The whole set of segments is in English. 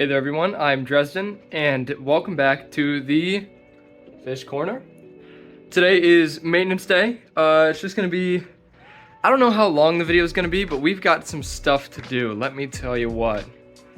Hey there everyone, I'm Dresden, and welcome back to the Fish Corner. Today is maintenance day. It's just gonna be, I don't know how long the video is gonna be, but we've got some stuff to do, let me tell you what.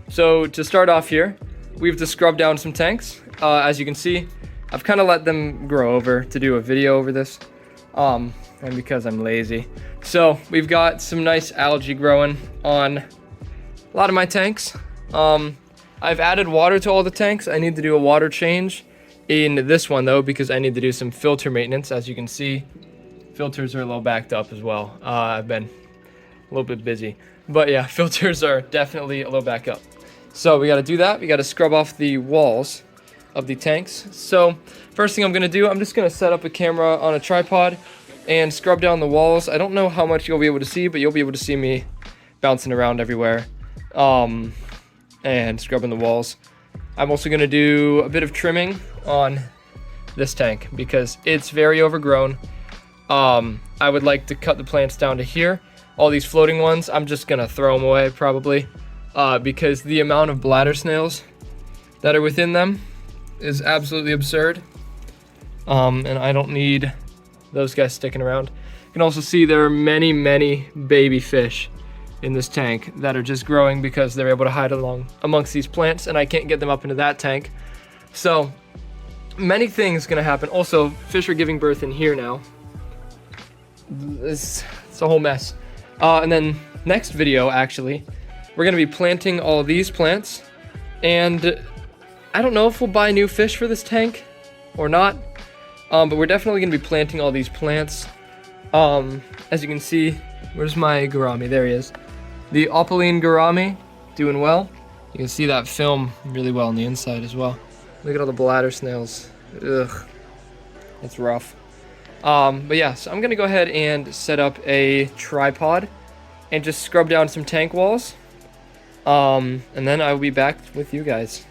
So to start off here, we have to scrub down some tanks. As you can see, I've kind of let them grow over to do a video over this, and because I'm lazy. So we've got some nice algae growing on a lot of my tanks. I've added water to all the tanks. I need to do a water change in this one though, because I need to do some filter maintenance. As you can see, filters are a little backed up as well. I've been a little bit busy, but yeah, filters are definitely a little back up. So we got to do that. We got to scrub off the walls of the tanks. So first thing I'm going to do, I'm just going to set up a camera on a tripod and scrub down the walls. I don't know how much you'll be able to see, but you'll be able to see me bouncing around everywhere. And scrubbing the walls. I'm also going to do a bit of trimming on this tank because it's very overgrown. I would like to cut the plants down to here. All these floating ones, I'm just going to throw them away probably, because the amount of bladder snails that are within them is absolutely absurd. And I don't need those guys sticking around. You can also see there are many baby fish in this tank that are just growing because they're able to hide along amongst these plants, and I can't get them up into that tank. So many things gonna happen. Also, fish are giving birth in here now. It's a whole mess. And then next video, actually, we're gonna be planting all these plants, and I don't know if we'll buy new fish for this tank or not, but we're definitely gonna be planting all these plants. As you can see, where's my gourami? There he is. The opaline gourami, doing well. You can see that film really well on the inside as well. Look at all the bladder snails. Ugh, it's rough. But yeah, so I'm gonna go ahead and set up a tripod and just scrub down some tank walls. And then I will be back with you guys.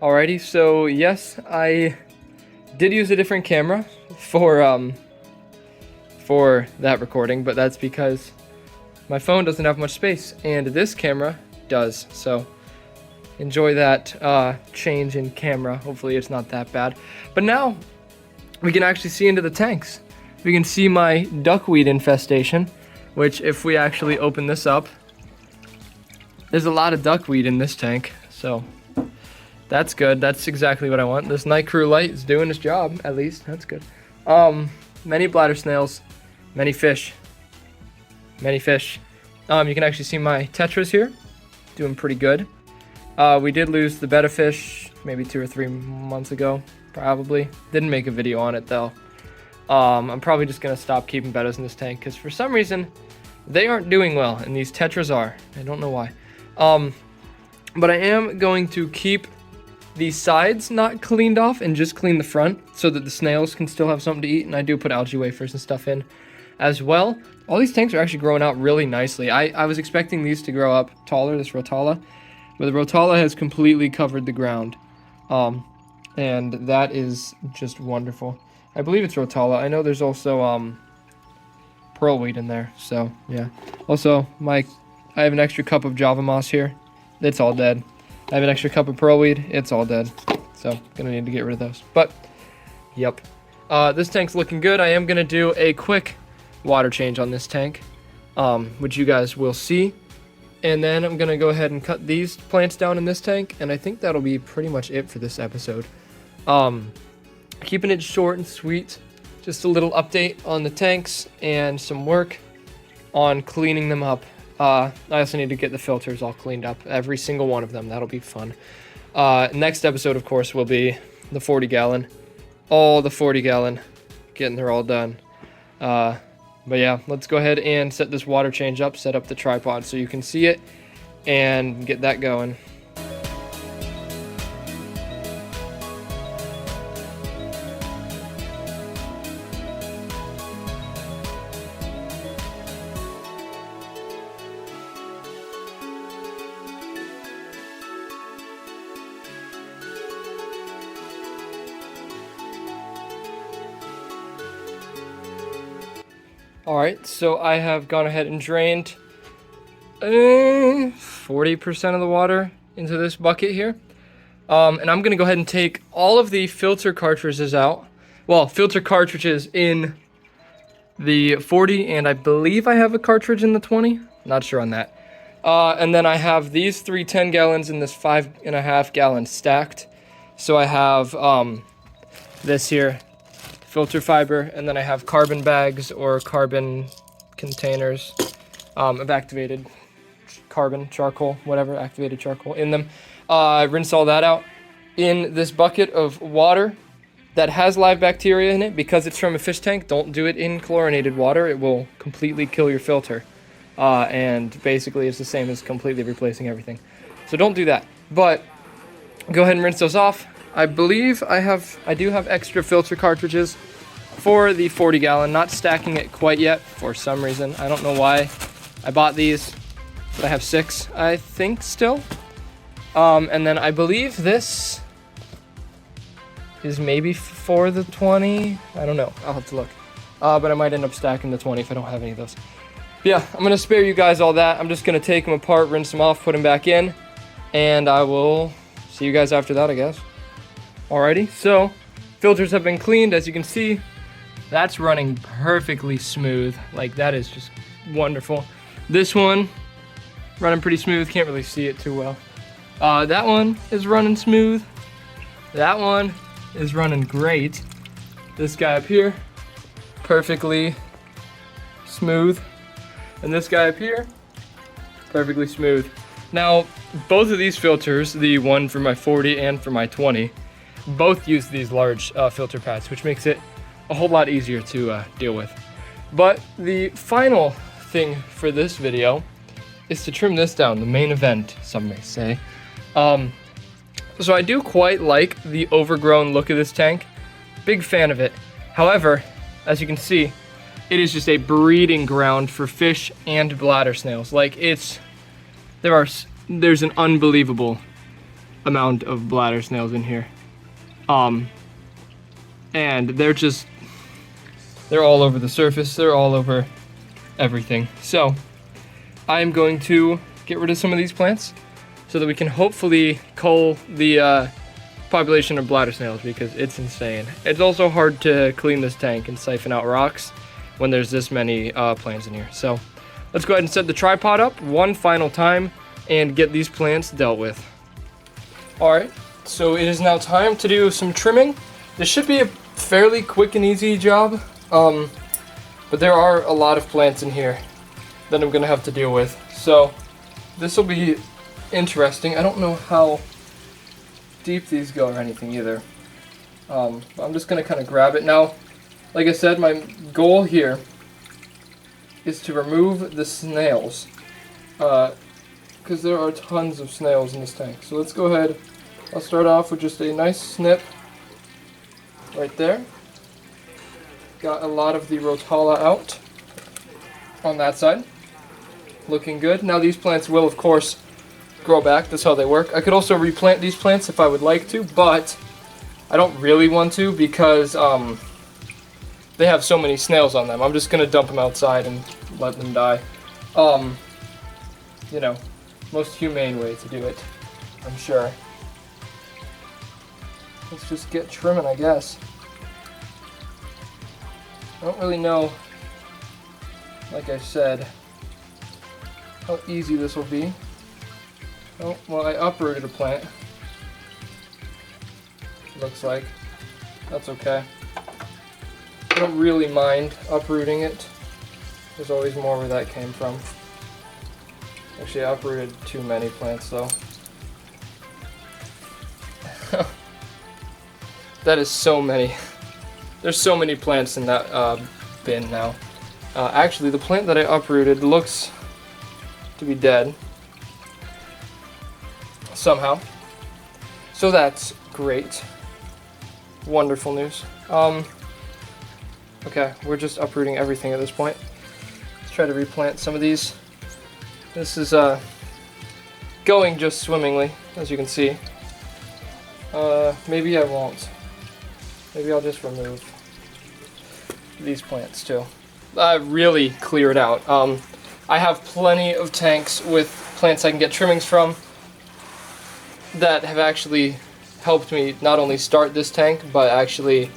Alrighty, so yes, I did use a different camera for that recording, but that's because my phone doesn't have much space, and this camera does. So enjoy that change in camera. Hopefully it's not that bad. But now we can actually see into the tanks. We can see my duckweed infestation, which if we actually open this up, there's a lot of duckweed in this tank, so that's good. That's exactly what I want. This night crew light is doing its job, at least. That's good. Many bladder snails, many fish. Many fish. You can actually see my tetras here, doing pretty good. We did lose the betta fish maybe 2 or 3 months ago, probably. Didn't make a video on it though. I'm probably just gonna stop keeping bettas in this tank because for some reason they aren't doing well, and these tetras are. I don't know why. But I am going to keep the sides not cleaned off and just clean the front so that the snails can still have something to eat. And I do put algae wafers and stuff in as well. All these tanks are actually growing out really nicely. I was expecting these to grow up taller, this Rotala, but the Rotala has completely covered the ground. And that is just wonderful. I believe it's Rotala. I know there's also pearlweed in there, so yeah. Also, I have an extra cup of Java moss here. It's all dead. I have an extra cup of pearlweed. It's all dead. So, gonna need to get rid of those. But, yep. This tank's looking good. I am gonna do a quick water change on this tank, which you guys will see. And then I'm gonna go ahead and cut these plants down in this tank, and I think that'll be pretty much it for this episode. Keeping it short and sweet. Just a little update on the tanks and some work on cleaning them up. I also need to get the filters all cleaned up, every single one of them. That'll be fun. Next episode, of course, will be the 40 gallon. All the 40 gallon. Getting her all done. But yeah, let's go ahead and set this water change up, set up the tripod so you can see it, and get that going. Alright, so I have gone ahead and drained 40% of the water into this bucket here. And I'm going to go ahead and take all of the filter cartridges out. Well, filter cartridges in the 40, and I believe I have a cartridge in the 20. Not sure on that. And then I have these 3 10 gallons and this 5.5 gallons stacked. So I have this here. Filter fiber, and then I have carbon bags or carbon containers of activated carbon, charcoal, whatever, activated charcoal in them. I rinse all that out in this bucket of water that has live bacteria in it. Because it's from a fish tank, don't do it in chlorinated water. It will completely kill your filter. And basically it's the same as completely replacing everything. So don't do that. But go ahead and rinse those off. I believe I do have extra filter cartridges for the 40 gallon, not stacking it quite yet for some reason. I don't know why I bought these, but I have 6, I think, still. And then I believe this is maybe for the 20. I don't know. I'll have to look. But I might end up stacking the 20 if I don't have any of those. But yeah, I'm going to spare you guys all that. I'm just going to take them apart, rinse them off, put them back in, and I will see you guys after that, I guess. Alrighty, so filters have been cleaned. As you can see, that's running perfectly smooth. Like, that is just wonderful. This one running pretty smooth. Can't really see it too well. That one is running smooth. That one is running great. This guy up here, perfectly smooth. And this guy up here, perfectly smooth. Now, both of these filters, the one for my 40 and for my 20, both use these large filter pads, which makes it a whole lot easier to deal with. But the final thing for this video is to trim this down, the main event, some may say. So I do quite like the overgrown look of this tank. Big fan of it. However, as you can see, it is just a breeding ground for fish and bladder snails. Like, there's an unbelievable amount of bladder snails in here. And they're all over the surface. They're all over everything. So I'm going to get rid of some of these plants so that we can hopefully cull the population of bladder snails, because it's insane. It's also hard to clean this tank and siphon out rocks when there's this many plants in here. So let's go ahead and set the tripod up one final time and get these plants dealt with. Alright, so it is now time to do some trimming. This should be a fairly quick and easy job, but there are a lot of plants in here that I'm gonna have to deal with. So this will be interesting. I don't know how deep these go or anything either. I'm just gonna kind of grab it now. Like I said, my goal here is to remove the snails, because there are tons of snails in this tank. So let's go ahead. I'll start off with just a nice snip right there. Got a lot of the Rotala out on that side. Looking good. Now these plants will, of course, grow back. That's how they work. I could also replant these plants if I would like to, but I don't really want to because they have so many snails on them. I'm just going to dump them outside and let them die. You know, most humane way to do it, I'm sure. Let's just get trimming, I guess. I don't really know, like I said, how easy this will be. Oh, well, I uprooted a plant. looks like. That's okay. I don't really mind uprooting it. There's always more where that came from. Actually, I uprooted too many plants though. That is so many. There's so many plants in that bin now. Actually, the plant that I uprooted looks to be dead. Somehow. So that's great. Wonderful news. Okay, we're just uprooting everything at this point. Let's try to replant some of these. This is going just swimmingly, as you can see. Maybe I won't. Maybe I'll just remove these plants too. Really clear it out. I have plenty of tanks with plants I can get trimmings from that have actually helped me not only start this tank, but actually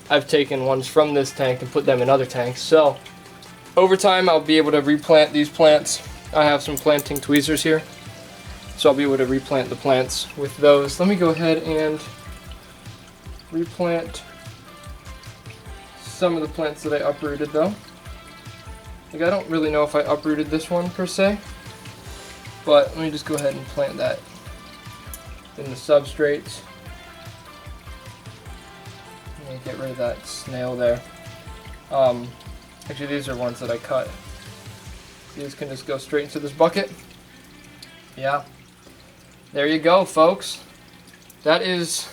I've taken ones from this tank and put them in other tanks. So over time I'll be able to replant these plants. I have some planting tweezers here, so I'll be able to replant the plants with those. Let me go ahead and replant some of the plants that I uprooted though. Like, I don't really know if I uprooted this one per se, but let me just go ahead and plant that in the substrates. Let me get rid of that snail there. Actually, these are ones that I cut. These can just go straight into this bucket. Yeah. There you go, folks. That is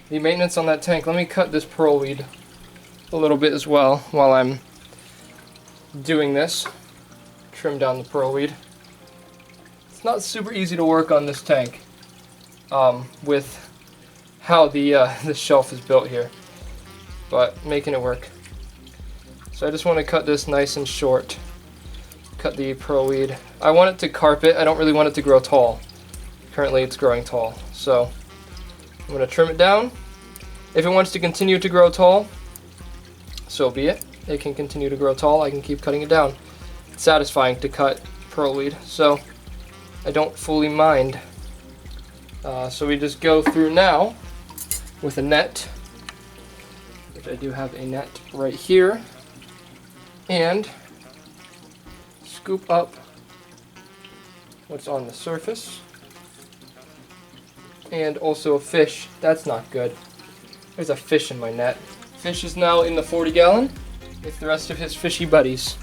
the maintenance on that tank. Let me cut this pearlweed a little bit as well while I'm doing this. Trim down the pearlweed. It's not super easy to work on this tank with how the shelf is built here, but making it work. So I just want to cut this nice and short. Cut the pearlweed. I want it to carpet. I don't really want it to grow tall. Currently it's growing tall, so I'm going to trim it down. If it wants to continue to grow tall, so be it. It can continue to grow tall. I can keep cutting it down. It's satisfying to cut pearlweed, so I don't fully mind. So we just go through now with a net, which I do have a net right here, and scoop up what's on the surface. And also a fish. That's not good. There's a fish in my net. Fish is now in the 40 gallon with the rest of his fishy buddies.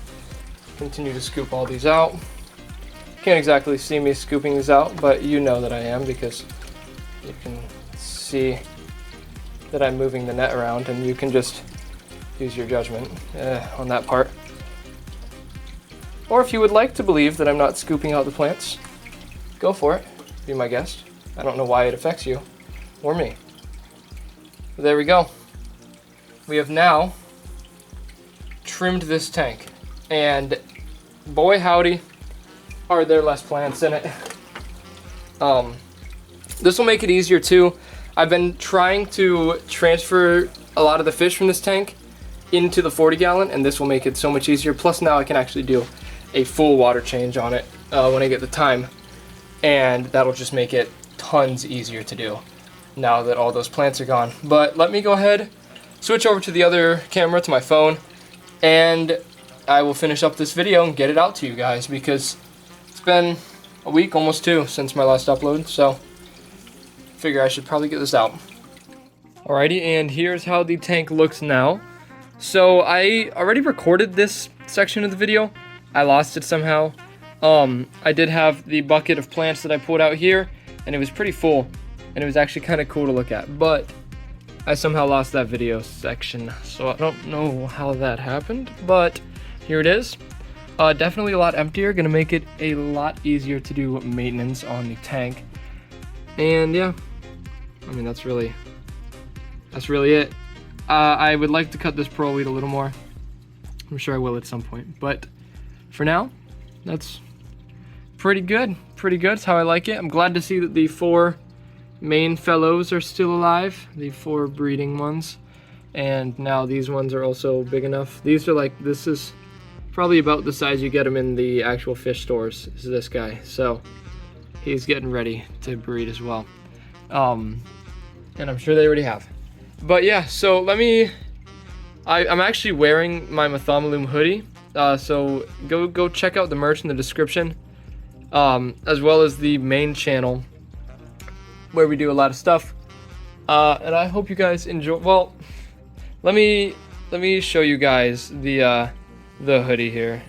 Continue to scoop all these out. Can't exactly see me scooping these out, but you know that I am because you can see that I'm moving the net around, and you can just use your judgment on that part. Or if you would like to believe that I'm not scooping out the plants, go for it. Be my guest. I don't know why it affects you or me. But there we go. We have now trimmed this tank, and boy howdy are there less plants in it. This will make it easier too. I've been trying to transfer a lot of the fish from this tank into the 40 gallon, and this will make it so much easier. Plus now I can actually do a full water change on it when I get the time, and that'll just make it tons easier to do now that all those plants are gone. But let me go ahead, switch over to the other camera, to my phone, and I will finish up this video and get it out to you guys, because it's been a week, almost two, since my last upload, so figure I should probably get this out. Alrighty, and here's how the tank looks now. So I already recorded this section of the video. I lost it somehow. I did have the bucket of plants that I pulled out here, and it was pretty full, and it was actually kind of cool to look at, but I somehow lost that video section, so I don't know how that happened, but here it is. Definitely a lot emptier, gonna make it a lot easier to do maintenance on the tank. And yeah, I mean, that's really it. I would like to cut this pearlweed a little more. I'm sure I will at some point, but for now, that's pretty good. It's how I like it. I'm glad to see that the 4 main fellows are still alive, the 4 breeding ones, and now these ones are also big enough. These are like, this is probably about the size you get them in the actual fish stores, is this guy, so he's getting ready to breed as well. and I'm sure they already have. But yeah, so I'm actually wearing my Mathamalume hoodie, so go check out the merch in the description, as well as the main channel where we do a lot of stuff, and I hope you guys enjoy. Well, let me show you guys the hoodie here.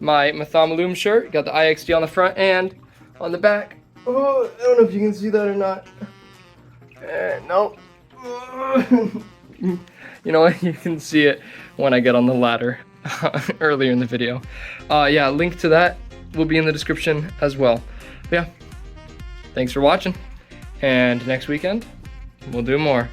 My Mathamalume shirt, got the IXD on the front and on the back. Oh, I don't know if you can see that or not. No. You know what? You can see it when I get on the ladder earlier in the video. Yeah, link to that will be in the description as well. But yeah, thanks for watching. And next weekend, we'll do more.